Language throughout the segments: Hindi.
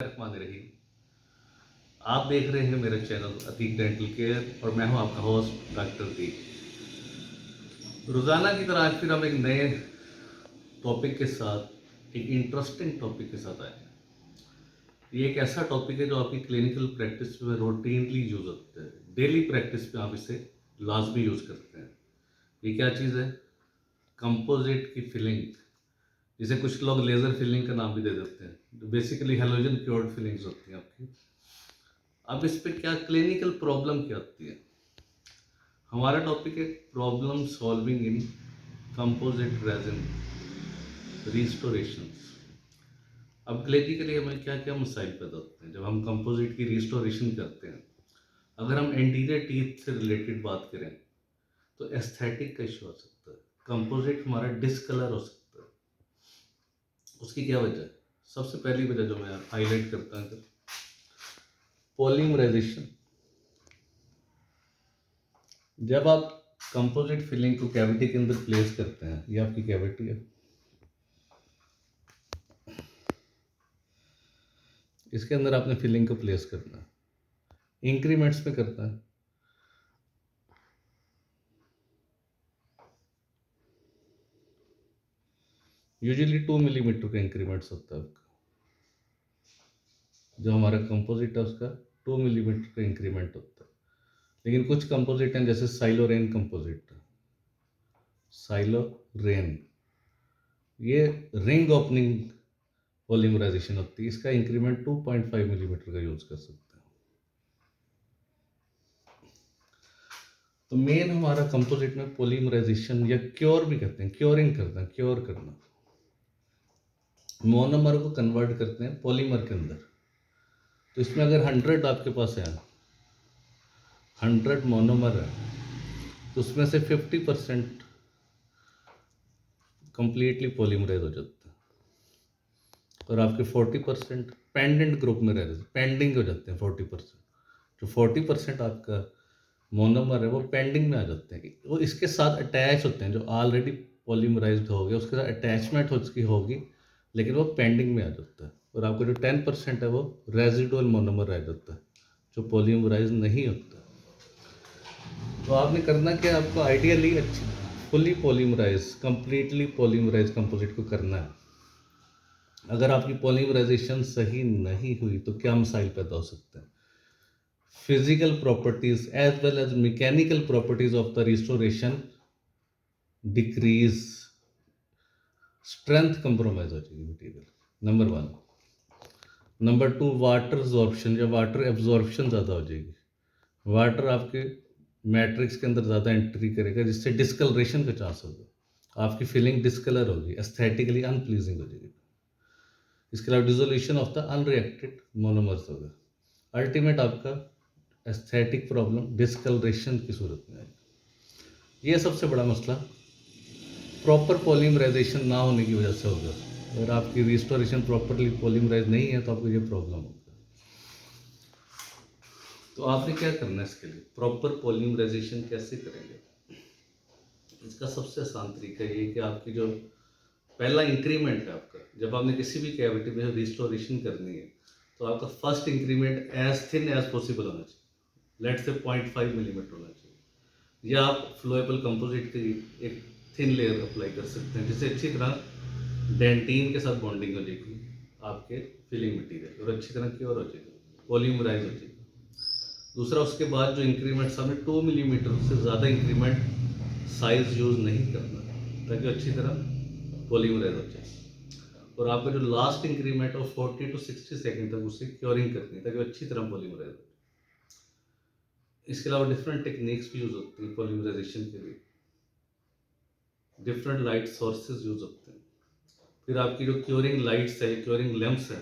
रहमान रहीम। आप देख रहे हैं मेरा चैनल अतीक डेंटल केयर और मैं हूं आपका होस्ट डॉक्टर दी। रोज़ाना की तरह आज फिर हम एक नए टॉपिक के साथ, एक इंटरेस्टिंग टॉपिक के साथ आए हैं। ये एक ऐसा टॉपिक है जो आपकी क्लिनिकल प्रैक्टिस में रूटीनली यूज होता है, डेली प्रैक्टिस में आप इसे लाजमी यूज करते हैं। ये क्या चीज़ है? कंपोजिट की फिलिंग, जिसे कुछ लोग लेज़र फिलिंग का नाम भी दे देते हैं, जो बेसिकली हेलोजन क्योर्ड फिलिंग्स होती हैं आपकी। अब इस पे क्या क्लिनिकल प्रॉब्लम क्या आती है? हमारा टॉपिक है problem solving in composite resin restoration. अब क्लिनिकली हमें क्या क्या मसाइल पैदा होते हैं जब हम कंपोजिट की रिस्टोरेशन करते हैं? अगर हम एंटीरियर टीथ से रिलेटेड बात करें तो एस्थेटिक का इशू आ सकता है। कंपोजिट हमारा डिसकलर हो सकता है। उसकी क्या वजह है? सबसे पहली वजह जो मैं हाईलाइट करता हूँ, पॉलीमराइजेशन। जब आप कंपोजिट फिलिंग को कैविटी के अंदर प्लेस करते हैं, ये आपकी कैविटी है, इसके अंदर आपने फिलिंग को प्लेस करना है। इंक्रीमेंट्स में करता है। यूजुअली 2 मिलीमीटर का इंक्रीमेंट्स होता है आपका। जो हमारा कंपोजिट है उसका 2 मिलीमीटर का इंक्रीमेंट होता है। लेकिन कुछ कंपोजिट हैं जैसे साइलोरेन कंपोजिट, साइलोरेन, ये रिंग ओपनिंग पॉलीमराइजेशन होती है। इसका इंक्रीमेंट 2.5 मिलीमीटर का यूज कर सकते हैं। तो मेन हमारा कंपोजिट में पॉलीमराइजेशन या क्योर भी कहते हैं, क्योरिंग करते हैं, क्योर करना, मोनोमर को कन्वर्ट करते हैं पॉलीमर के अंदर। तो इसमें अगर 100 आपके पास है, 100 मोनोमर है, तो उसमें से 50% कंप्लीटली पॉलीमराइज हो जाता है और आपके 40% पेंडेंट ग्रुप में रह जाते हैं, पेंडिंग हो जाते हैं 40%। जो 40% आपका मोनोमर है वो पेंडिंग में आ जाते हैं। वो इसके साथ अटैच होते हैं, जो ऑलरेडी पॉलीमराइज्ड हो गया उसके साथ अटैचमेंट उसकी होगी, लेकिन वो पेंडिंग में आ जाता है। और आपका जो 10% है वो रेजिडुअल मोनोमर रह जाता है, जो पॉलीमराइज नहीं होता। तो आपने करना क्या, आपको आइडियली अच्छी fully polymerize, completely polymerize composite को करना है। अगर आपकी पॉलीमराइजेशन सही नहीं हुई तो क्या मसाइल पैदा हो सकते हैं? Physical properties as well as mechanical properties of the restoration decrease, strength compromise हो जाएगी material, number 1। Number 2, water absorption या वाटर एब्जॉर्प्शन ज़्यादा हो जाएगी। वाटर आपके मैट्रिक्स के अंदर ज़्यादा एंट्री करेगा, जिससे डिस्कलरेशन का चांस होगा। आपकी फीलिंग डिस्कलर होगी, एस्थेटिकली अनप्लीजिंग हो जाएगी। इसके अलावा dissolution of the unreacted monomers होगा। अल्टीमेट आपका एस्थेटिक प्रॉब्लम डिस्कलरेशन की सूरत में आएगी। ये सबसे बड़ा मसला प्रॉपर पॉलीमराइजेशन ना होने की वजह से होगा। अगर आपकी रिस्टोरेशन प्रॉपरली पॉलीमराइज नहीं है तो आपको ये प्रॉब्लम होगा। तो आपने क्या करना है इसके लिए? प्रॉपर पॉलीमराइजेशन कैसे करेंगे? इसका सबसे आसान तरीका ये है कि आपकी जो पहला इंक्रीमेंट है आपका, जब आपने किसी भी कैविटी में रिस्टोरेशन करनी है तो आपका first increment as thin as possible होना चाहिए। लेट से 0.5 मिलीमीटर होना चाहिए। या आप फ्लोएबल कंपोजिट की एक थिन लेयर अप्लाई कर सकते हैं, जिससे अच्छी तरह डेंटीन के साथ बॉन्डिंग हो जाएगी आपके फिलिंग मटीरियल और अच्छी तरह क्योर हो जाएगी, पॉलीमराइज हो जाएगी। दूसरा, उसके बाद जो इंक्रीमेंट्स हमने 2 मिलीमीटर से ज़्यादा इंक्रीमेंट साइज यूज़ नहीं करना, ताकि अच्छी तरह पॉलीमराइज हो जाए। और आपका जो लास्ट इंक्रीमेंट है 40 टू 60 सेकेंड तक उसे क्योरिंग करनी है, ताकि अच्छी तरह पॉलीमराइज हो। इसके अलावा डिफरेंट टेक्निक्स भी यूज़ होती हैं पॉलीमराइजेशन के लिए। डिफरेंट लाइट सोर्सेज यूज़ होते हैं। फिर आपकी जो क्योरिंग लाइट्स है, क्योरिंग लैंप्स है,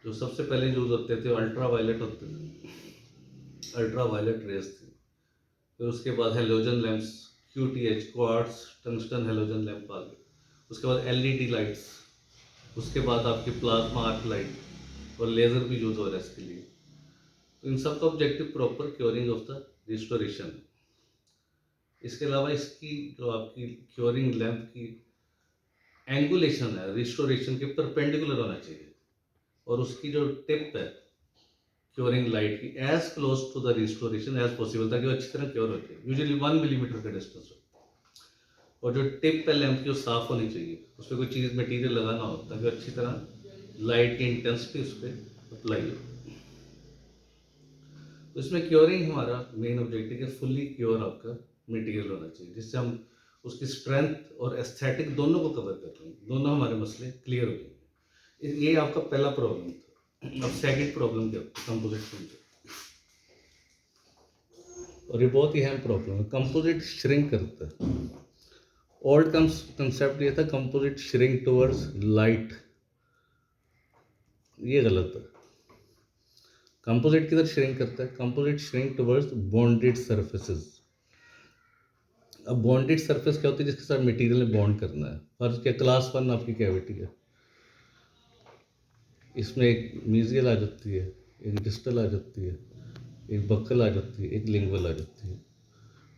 जो सबसे पहले यूज़ होते थे अल्ट्रा वायलेट होते थे, अल्ट्रा वायलेट रेज थी। फिर उसके बाद halogen lamps, QTH, quartz tungsten halogen lamp आ गए। उसके बाद LED लाइट्स, उसके बाद आपकी प्लाज्मा आर्क लाइट और लेज़र भी यूज़ हो रहा है इसके लिए। तो इन सब का objective proper curing of the restoration है। इसके अलावा इसकी जो आपकी क्योरिंग लैंप की एंगुलेशन है रिस्टोरेशन के परपेंडिकुलर होना चाहिए। और उसकी जो टिप है क्योरिंग लाइट की edge close to the restoration as possible, ताकि वो अच्छी तरह क्योर हो जाए। यूजुअली 1 मिलीमीटर का डिस्टेंस हो, और जो टिप है लैंप की वो साफ होनी चाहिए, उस पर कोई चीज़ मटेरियल लगाना हो ताकि अच्छी तरह लाइट की इंटेंसिटी उस पर अप्लाई हो। तो इसमें क्योरिंग हमारा मेन ऑब्जेक्टिव है, फुल्ली क्योर आपका मटेरियल होना चाहिए, जिससे हम उसकी स्ट्रेंथ और एस्थेटिक दोनों को कवर कर लेंगे, दोनों हमारे मसले क्लियर हो जाएंगे। ये आपका पहला प्रॉब्लम था। अब सेकंड प्रॉब्लम क्या कंपोजिट फिल्म का, और ये बहुत ही अहम प्रॉब्लम है। कंपोजिट श्रिंक करता है। ओल्ड कंसेप्ट ये था कंपोजिट श्रिंक टुवर्ड्स लाइट, ये गलत है। कंपोजिट किधर श्रिंक करता है? Composite shrink towards bonded surfaces. अब बॉन्डेड सरफेस क्या होती है? जिसके साथ मटेरियल ने बॉन्ड करना है। फर्ज क्या, क्लास 1 आपकी कैविटी है, इसमें एक मीजियल आ जाती है, एक डिस्टल आ जाती है, एक बक्कल आ जाती है, एक लिंगुअल आ जाती है,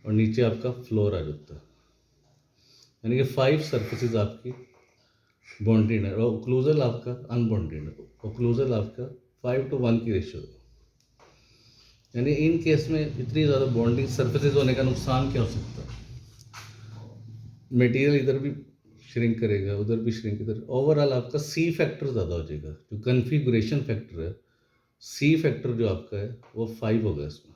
और नीचे आपका फ्लोर आ जाता है। यानी कि 5 सर्फेसिस आपकी बॉन्डेड है, और ओक्लूजल आपका अनबॉन्डेड है। ओक्लूजल आपका 5:1 की रेशियो है। यानी इन केस में इतनी ज़्यादा बॉन्डिंग सर्फेसिस होने का नुकसान क्या हो सकता है? मटेरियल इधर भी श्रिंक करेगा, उधर भी श्रिंक, इधर ओवरऑल आपका सी फैक्टर ज़्यादा हो जाएगा। जो कन्फिगुरेशन फैक्टर है, सी फैक्टर जो आपका है वो 5 होगा इसमें,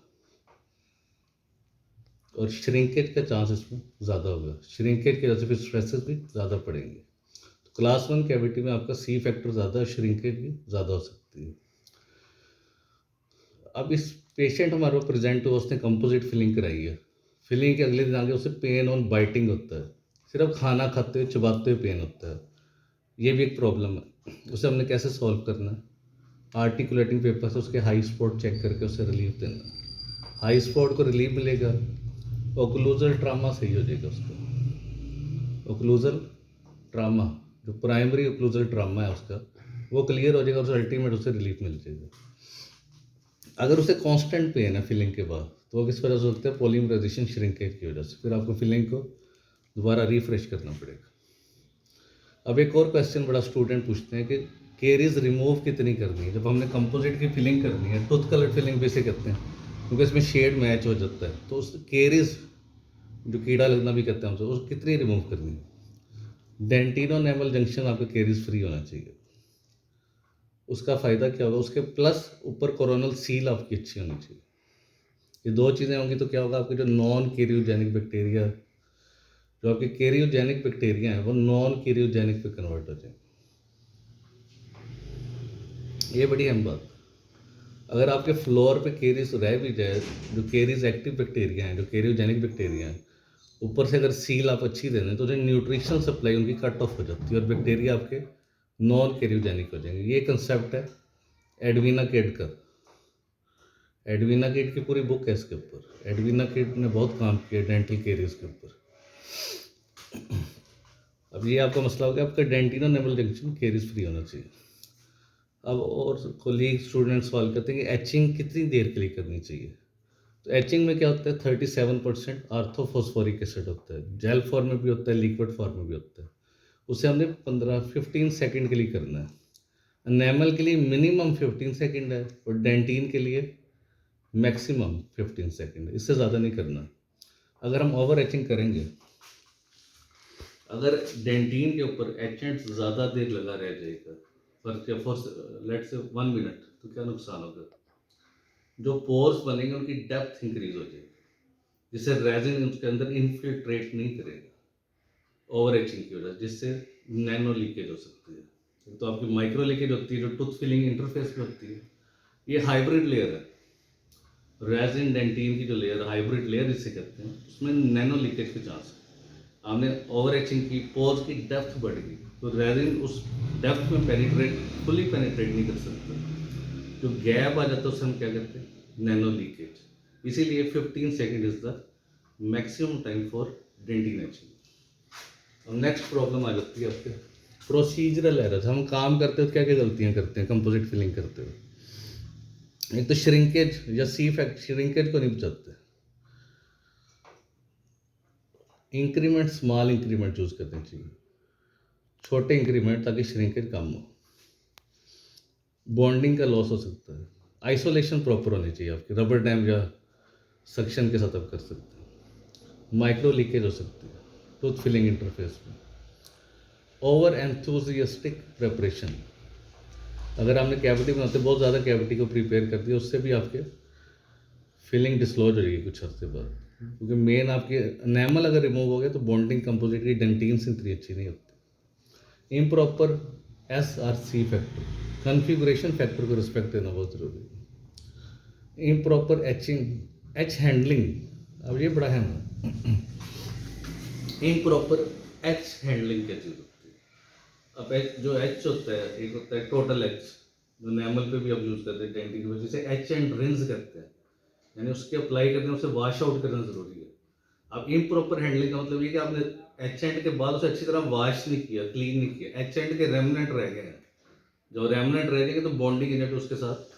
और श्रिंकेज का चांस इसमें ज़्यादा होगा। श्रिंकेज की वजह से फिर स्ट्रेसेस भी ज़्यादा पड़ेंगे। तो क्लास 1 कैविटी में आपका सी फैक्टर ज़्यादा, श्रिंकेज भी ज़्यादा हो सकती है। अब इस पेशेंट हमारे प्रेजेंट हुआ, उसने कंपोजिट फिलिंग कराई है। फिलिंग के अगले दिन आगे उसे पेन और बाइटिंग होता है, सिर्फ खाना खाते हुए चबाते हुए पेन होता है। ये भी एक प्रॉब्लम है। उसे हमने कैसे सॉल्व करना है? आर्टिकुलेटिंग पेपर से उसके हाई स्पॉट चेक करके उसे रिलीफ देना। हाई स्पॉट को रिलीफ मिलेगा, ओक्लूजल ट्रामा सही हो जाएगा उसका। ओक्लूजल ट्रामा, जो प्राइमरी ओक्लूजल ट्रामा है उसका, वो क्लियर हो जाएगा, उसे अल्टीमेट उसे रिलीफ मिल जाएगा। अगर उसे कांस्टेंट पेन है फिलिंग के बाद, तो वो किस वजह से होता है? पॉलीमराइजेशन श्रिंकेज की वजह से। फिर आपको फिलिंग को दोबारा रिफ्रेश करना पड़ेगा। अब एक और क्वेश्चन बड़ा स्टूडेंट पूछते हैं कि केरीज रिमूव कितनी करनी है? जब हमने कंपोजिट की फिलिंग करनी है, टूथ कलर फिलिंग भी इसे कहते हैं, क्योंकि इसमें शेड मैच हो जाता है, तो उस केरीज जो कीड़ा लगना भी कहते हैं हमसे, उसको कितनी रिमूव करनी है? डेंटिनो नेमल जंक्शन आपका केरीज फ्री होना चाहिए। उसका फ़ायदा क्या होगा? उसके प्लस ऊपर कोरोनल सील आपकी अच्छी होनी चाहिए। ये दो चीज़ें होंगी तो क्या होगा? आपके जो नॉन कैरियोजेनिक बैक्टीरिया, जो आपके कैरियोजेनिक बैक्टीरिया हैं, वो नॉन कैरियोजेनिक पे कन्वर्ट हो जाएंगे। ये बड़ी अहम बात। अगर आपके फ्लोर पे केरीज रह भी जाए, जो केरीज एक्टिव बैक्टीरिया हैं, जो कैरियोजेनिक बैक्टीरिया हैं, ऊपर से अगर सील आप अच्छी दे दें तो जो न्यूट्रिशनल सप्लाई उनकी कट ऑफ हो जाती है, और बैक्टीरिया आपके नॉन कैरियोजेनिक हो जाएंगे। ये कंसेप्ट है एडवीना किड का। एडवीना किड की पूरी बुक है इसके ऊपर। एडवीना किड ने बहुत काम किया डेंटल केरीज के ऊपर। अब ये आपका मसला हो गया, आपका डेंटिनो नेमल जंक्शन केरीज फ्री होना चाहिए। अब और कोलीग स्टूडेंट सवाल करते हैं कि एचिंग कितनी देर के लिए करनी चाहिए? तो एचिंग में क्या होता है? 37% आर्थोफॉस्फोरिक एसिड होता है। जेल फॉर्म में भी होता है, लिक्विड फॉर्म में भी होता है। उसे हमने 15 सेकंड के लिए करना है। एनेमल के लिए मिनिमम 15 सेकंड है, और डेंटिन के लिए मैक्सिमम 15 सेकंड है, इससे ज़्यादा नहीं करना। अगर हम ओवर एचिंग करेंगे, अगर डेंटिन के ऊपर एचेंट ज़्यादा देर लगा रह जाएगा, फॉर लेट से 1 मिनट, तो क्या नुकसान होगा? जो पोर्स बनेंगे उनकी डेप्थ इंक्रीज हो जाएगी, जिससे रेजिन उसके अंदर इनफिल्ट्रेट नहीं करेगा ओवर एचिंग की वजह, जिससे नैनो लीकेज हो सकती है। तो आपकी माइक्रो लीकेज होती है, जो टूथ फिलिंग इंटरफेस में होती है। ये हाइब्रिड लेयर है, रेजिन डेंटिन की जो लेयर, हाइब्रिड लेयर जिसे कहते हैं, उसमें नैनो लीकेज के चांस है। हमने ओवर एचिंग की, पोर्स की डेप्थ बढ़ गई, तो रेजिन उस डेप्थ में फुली पेनिट्रेट नहीं कर सकता। जो गैप आ जाता है उसे हम क्या कहते हैं? Nano leakage. इसीलिए 15 second is the maximum time for dentin etching. अब नेक्स्ट प्रॉब्लम आ जाती है आपके प्रोसीजरल एरर्स। हम काम करते हो क्या क्या गलतियाँ करते हैं कंपोजिट फिलिंग करते हुए? एक तो श्रिंकेज या सी फैक्ट, श्रिंकेज को नहीं बचाते। इंक्रीमेंट, स्मॉल इंक्रीमेंट चूज करनी चाहिए, छोटे इंक्रीमेंट, ताकि श्रिंकेज कम हो। बॉन्डिंग का लॉस हो सकता है, आइसोलेशन प्रॉपर होनी चाहिए आपकी, रबर डैम या सक्शन के साथ आप कर सकते हैं, माइक्रो लीकेज हो सकती है टूथ फिलिंग इंटरफेस में, ओवर एंथुजियास्टिक प्रेपरेशन, अगर आपने कैविटी बनाते बहुत ज़्यादा कैविटी को प्रिपेयर कर दिया उससे भी आपके फिलिंग डिसलॉज हो जाएगी कुछ हफ्ते बाद, क्योंकि मेन आपके एनेमल अगर रिमूव हो गया तो बॉन्डिंग कंपोजिट की डेंटिन से इतनी अच्छी नहीं होती। Improper SRC factor, configuration factor को रिस्पेक्ट देना बहुत ज़रूरी है। इम्प्रॉपर एचिंग, एच हैंडलिंग, अब ये बड़ा है ना, इम्प्रॉपर एच हैंडलिंग क्या चीज़ होती है। अब एच जो एच होता है, एक होता है टोटल एच जो एनेमल पे भी आप यूज़ करते हैं डेंटिन की वजह से, एच एंड रिंस करते हैं, यानी उसके अप्लाई करने उसे वॉश आउट करना ज़रूरी है। अब इम्प्रॉपर हैंडलिंग का मतलब ये कि आपने एच एंड के बाद उसे अच्छी तरह वॉश नहीं किया, क्लीन नहीं किया, एच एंड के रेमनेंट रह गए हैं, जब रेमनेंट रह जाएंगे तो बॉन्डिंग एजेंट उसके साथ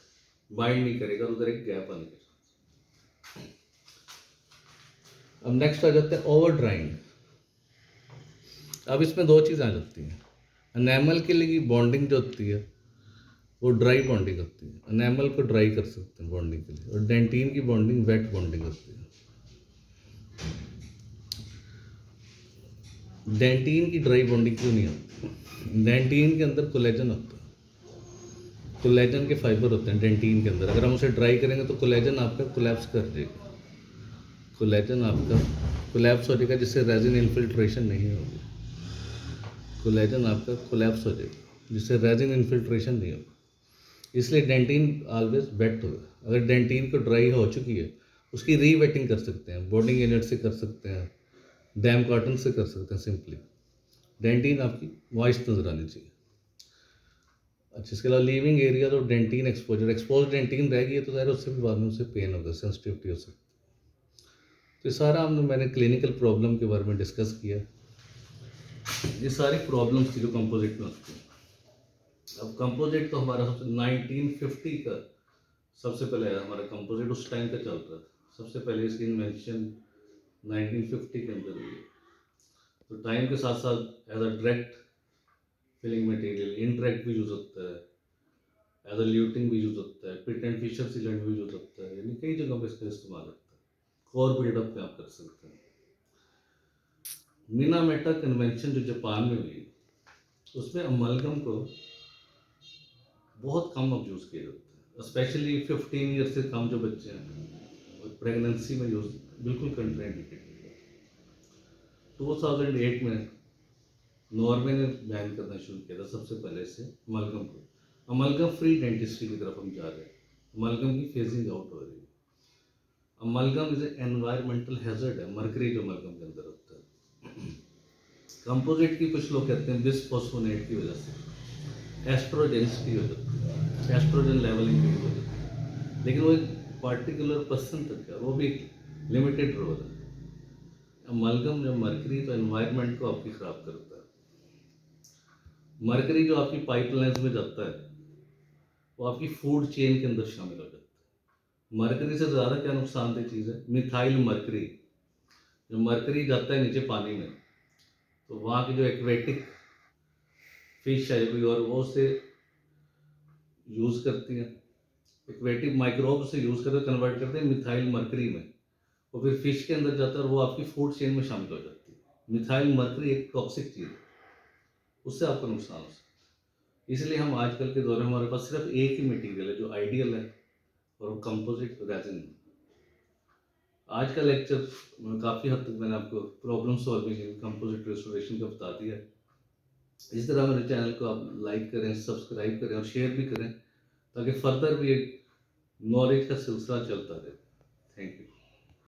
बाइंड नहीं करेगा, उधर एक गैप आने के साथ। अब नेक्स्ट आ जाता है ओवर ड्राइंग। अब इसमें दो चीज़ आ जाती हैं, एनेमल के लिए बॉन्डिंग जो होती है वो ड्राई बॉन्डिंग होती है, एनेमल को ड्राई कर सकते हैं बॉन्डिंग के लिए, और डेंटिन की बॉन्डिंग वेट बॉन्डिंग होती है। डेंटिन की ड्राई बॉन्डिंग क्यों नहीं होती? डेंटिन के अंदर कोलेजन होता है, कोलेजन के फाइबर होते हैं डेंटिन के अंदर, अगर हम उसे ड्राई करेंगे तो कोलेजन आपका कोलैप्स कर जाएगा, कोलेजन आपका कोलैप्स हो जाएगा जिससे रेजिन इन्फिल्ट्रेशन नहीं होगी, कोलेजन आपका कोलैप्स हो जाएगा जिससे रेजिन इन्फिल्ट्रेशन नहीं होगा, इसलिए डेंटिन ऑलवेज वेट होगा। अगर डेंटिन को ड्राई हो चुकी है उसकी रीवेटिंग कर सकते हैं, बॉन्डिंग एजेंट से कर सकते हैं, डैम कॉटन से कर सकते हैं, सिंपली डेंटिन आपकी मॉइस्ट नज़र आनी चाहिए। अच्छा, इसके अलावा लीविंग एरिया तो डेंटिन एक्सपोजर, एक्सपोज डेंटिन रह गई है तो ज़ाहिर उससे भी बाद में उससे पेन होगा, सेंसिटिविटी हो सकती है। तो ये सारा मैंने क्लिनिकल प्रॉब्लम के बारे में डिस्कस किया, ये सारी प्रॉब्लम्स थी जो कंपोजिट में होती है। अब कंपोजिट तो हमारा सबसे 1950 का सबसे पहले आया, हमारा कंपोजिट उस टाइम का चल रहा था, सबसे पहले इसकी इन्वेंशन 1950 के अंदर हुई। तो टाइम के साथ साथ as a direct filling material, indirect भी यूज़ होता है, एज अ ल्यूटिंग भी यूज़ होता है, पिट एंड फिशर सीलेंट भी यूज़ होता है, यानी कई जगहों पर इसका इस्तेमाल होता है, कोर बिल्डअप में आप कर सकते हैं। मिनामेटा कन्वेंशन जो जापान में हुई उसमें अमलगम को बहुत कम अब यूज़ किया जाता है, स्पेशली 15 ईयर से कम जो बच्चे हैं और प्रेगनेंसी में यूज़ बिल्कुल कंट्राइंडिकेटेड है। 2008 में नॉर्वे ने बैन करना शुरू किया था सबसे पहले से अमलगम को, अमलगम फ्री डेंटिस्ट्री की तरफ हम जा रहे हैं, अमलगम की फेजिंग आउट हो रही है। अमलगम इज एनवायरमेंटल हैजर्ड है, मरकरी जो अमलगम के अंदर होता है। कंपोजिट की कुछ लोग कहते हैं बिसफॉस्फोनेट की वजह से एस्ट्रोजेंसिटी हो जाती है, एस्ट्रोजन लेवल इंक्रीज हो जाती है, लेकिन वो एक पार्टिकुलर पर्सन तक है, वो भी लिमिटेड रोल है। अमलगम जब मरकरी तो एनवायरनमेंट को आपकी ख़राब करता है, मरकरी जो आपकी पाइपलाइंस में जाता है वो आपकी फूड चेन के अंदर शामिल हो जाता है। मरकरी से ज़्यादा क्या नुकसानदेह चीज़ है, मिथाइल मरकरी, जो मरकरी जाता है नीचे पानी में तो वहाँ की जो एक्वेटिक फिश है कोई और वो उसे यूज़ करती हैं, एक्वेटिक माइक्रोब से यूज़ करके कन्वर्ट करते हैं मिथाइल मरकरी में, वो फिर फिश के अंदर जाता है और वो आपकी फूड चेन में शामिल हो जाती है। मिथाइल मरकरी एक टॉक्सिक चीज़ है, उससे आपको नुकसान हो सकता है। इसलिए हम आजकल के दौर में हमारे पास सिर्फ एक ही मटेरियल है जो आइडियल है और वो कंपोजिट रेजिन। आज का लेक्चर काफ़ी हद तक मैंने आपको प्रॉब्लम सॉल्विंग कंपोजिट रेस्टोरेशन का बता दिया है। इस तरह मेरे चैनल को आप लाइक करें, सब्सक्राइब करें और शेयर भी करें ताकि फर्दर भी एक नॉलेज का सिलसिला चलता रहे। Thank you.